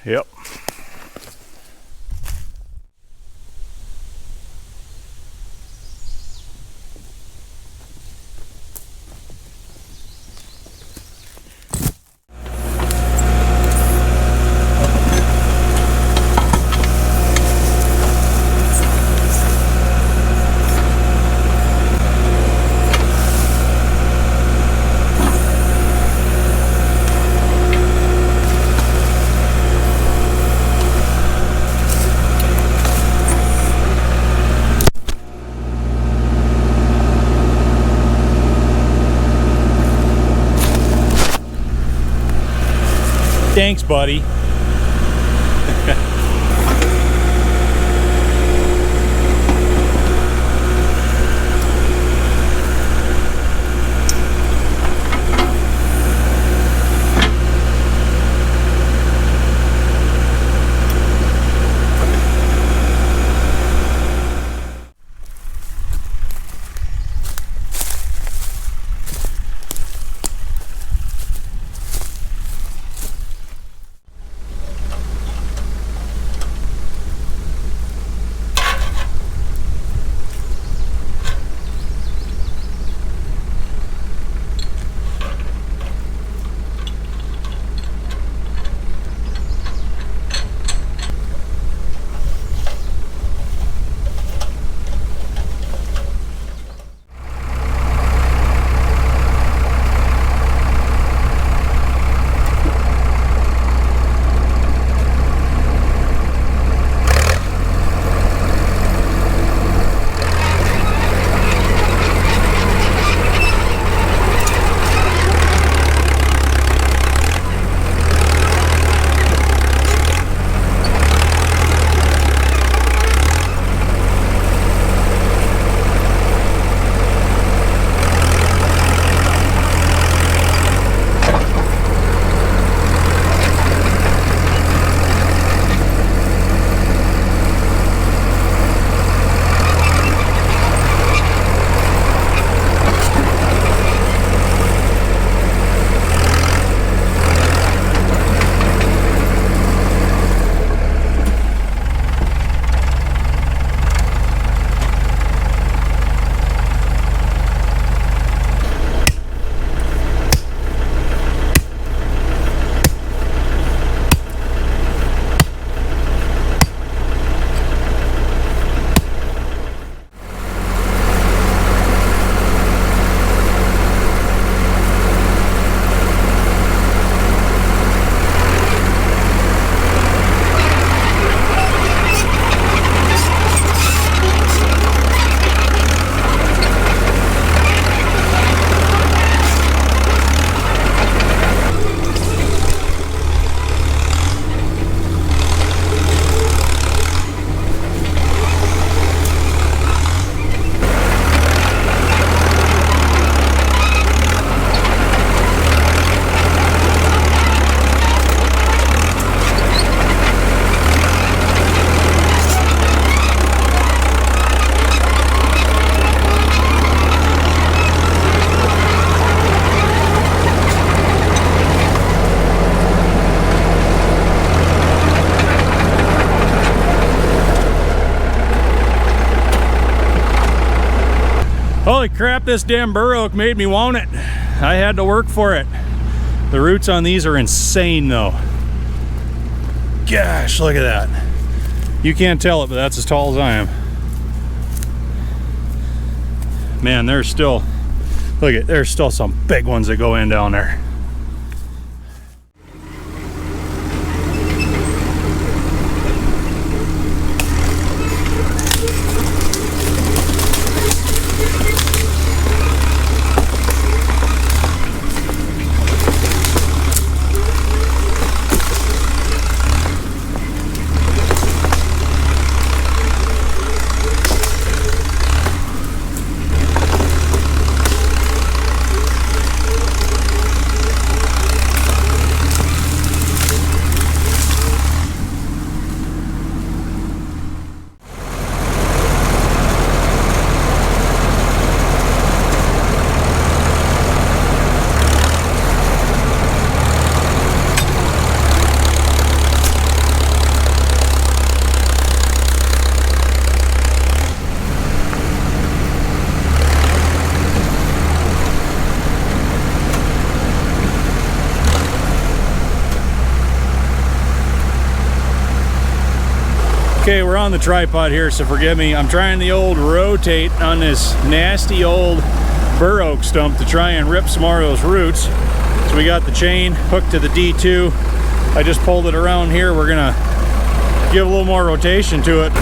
Yep. Thanks, buddy. Holy crap, this damn bur oak made me want it. I had to work for it. The roots on these are insane though. Gosh, look at that. You can't tell it, but that's as tall as I am. Man, there's still, look at, there's still some big ones that go in down there. Okay, we're on the tripod here, so forgive me. I'm trying the old rotate on this nasty old bur oak stump to try and rip some more of those roots. So we got the chain hooked to the D2. I just pulled it around here. We're gonna give a little more rotation to it.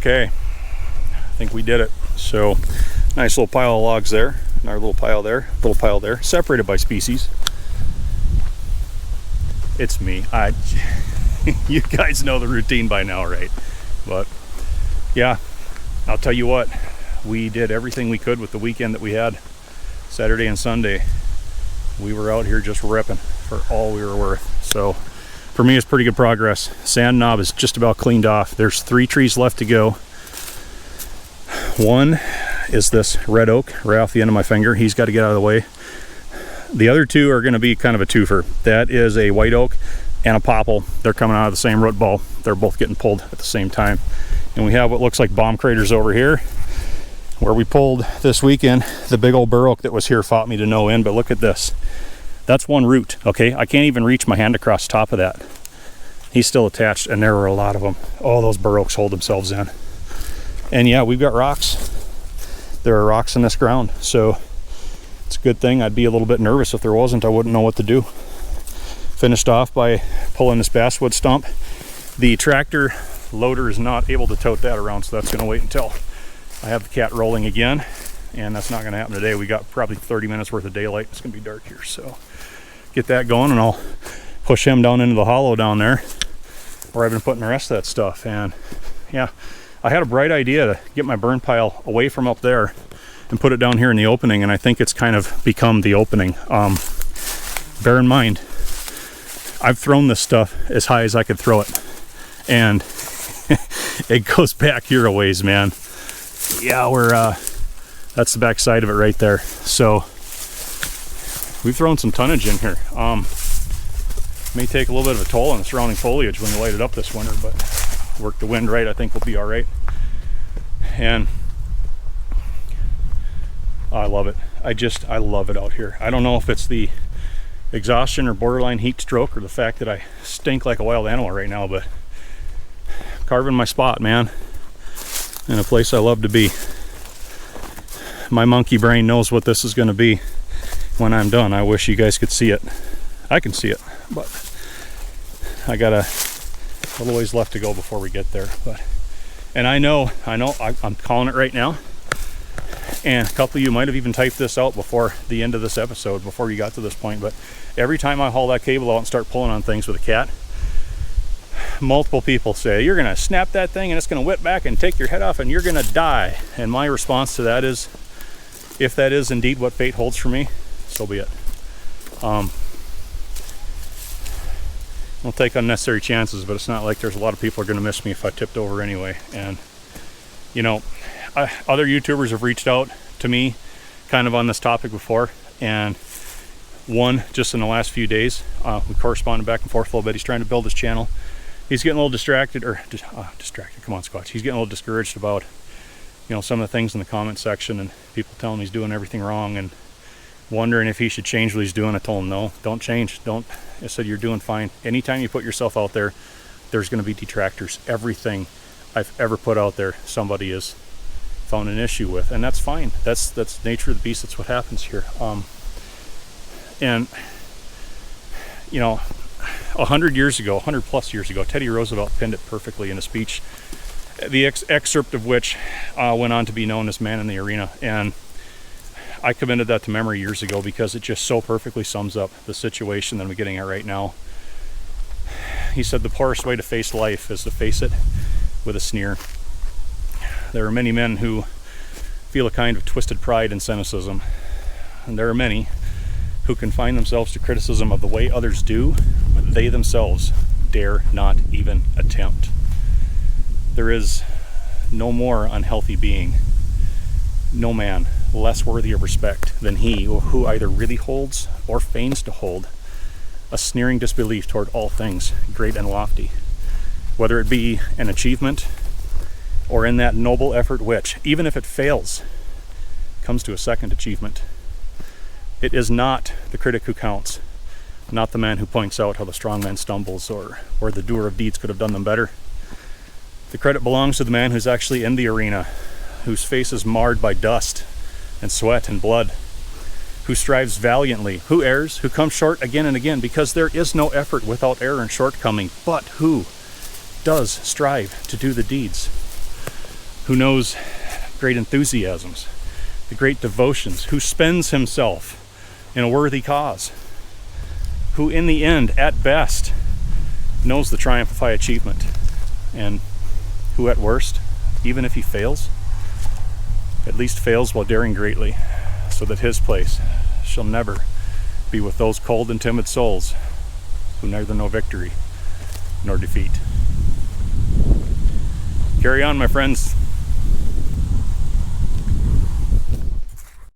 Okay, I think we did it. So nice little pile of logs there, another little pile there, separated by species. It's me. You guys know the routine by now, right? But yeah, I'll tell you what, we did everything we could with the weekend that we had, Saturday and Sunday. We were out here just ripping for all we were worth. So for me, it's pretty good progress. Sand knob is just about cleaned off. There's 3 trees left to go. One is this red oak right off the end of my finger. He's got to get out of the way. The other 2 are going to be kind of a twofer. That is a white oak and a popple. They're coming out of the same root ball. They're both getting pulled at the same time. And we have what looks like bomb craters over here where we pulled this weekend. The big old bur oak that was here fought me to no end, but look at this. That's one root, okay? I can't even reach my hand across the top of that. He's still attached, and there were a lot of them. Oh, those bur oaks hold themselves in. And yeah, we've got rocks. There are rocks in this ground, so it's a good thing. I'd be a little bit nervous if there wasn't. I wouldn't know what to do. Finished off by pulling this basswood stump. The tractor loader is not able to tote that around, so that's going to wait until I have the cat rolling again, and that's not going to happen today. We got probably 30 minutes worth of daylight. It's going to be dark here, so get that going, and I'll push him down into the hollow down there where I've been putting the rest of that stuff. And yeah, I had a bright idea to get my burn pile away from up there and put it down here in the opening, and I think it's kind of become the opening. Bear in mind, I've thrown this stuff as high as I could throw it, and it goes back here a ways, man. Yeah, that's the back side of it right there. So we've thrown some tonnage in here. May take a little bit of a toll on the surrounding foliage when we light it up this winter, but work the wind right, I think we'll be all right. And I love it. I love it out here. I don't know if it's the exhaustion or borderline heat stroke or the fact that I stink like a wild animal right now, but carving my spot, man, in a place I love to be. My monkey brain knows what this is going to be when I'm done. I wish you guys could see it. I can see it, but I got a little ways left to go before we get there. And I'm calling it right now. And a couple of you might have even typed this out before the end of this episode, before you got to this point, but every time I haul that cable out and start pulling on things with a cat, multiple people say, you're going to snap that thing and it's going to whip back and take your head off and you're going to die. And my response to that is, if that is indeed what fate holds for me, so be it. I'll take unnecessary chances, but it's not like there's a lot of people are going to miss me if I tipped over anyway. And you know, other YouTubers have reached out to me kind of on this topic before, and one just in the last few days, we corresponded back and forth a little bit. He's trying to build his channel. He's getting a little distracted, come on, Squatch. He's getting a little discouraged about, you know, some of the things in the comment section and people telling him he's doing everything wrong and wondering if he should change what he's doing. I told him, no, don't change. I said, you're doing fine. Anytime you put yourself out there, there's going to be detractors. Everything I've ever put out there, somebody has found an issue with, and that's fine. That's the nature of the beast. That's what happens here. And you know, 100 plus years ago, Teddy Roosevelt pinned it perfectly in a speech, the excerpt of which went on to be known as Man in the Arena. And I committed that to memory years ago because it just so perfectly sums up the situation that I'm getting at right now. He said, the poorest way to face life is to face it with a sneer. There are many men who feel a kind of twisted pride and cynicism, and there are many who confine themselves to criticism of the way others do, but they themselves dare not even attempt. There is no more unhealthy being, no man less worthy of respect than he who either really holds or feigns to hold a sneering disbelief toward all things great and lofty, whether it be an achievement or in that noble effort which, even if it fails, comes to a second achievement. It is not the critic who counts, not the man who points out how the strong man stumbles or the doer of deeds could have done them better. The credit belongs to the man who's actually in the arena, whose face is marred by dust and sweat and blood, who strives valiantly, who errs, who comes short again and again, because there is no effort without error and shortcoming, but who does strive to do the deeds. who knows great enthusiasms, the great devotions, who spends himself in a worthy cause, who in the end, at best, knows the triumph of high achievement, and who at worst, even if he fails, at least fails while daring greatly, so that his place shall never be with those cold and timid souls who neither know victory nor defeat. Carry on, my friends.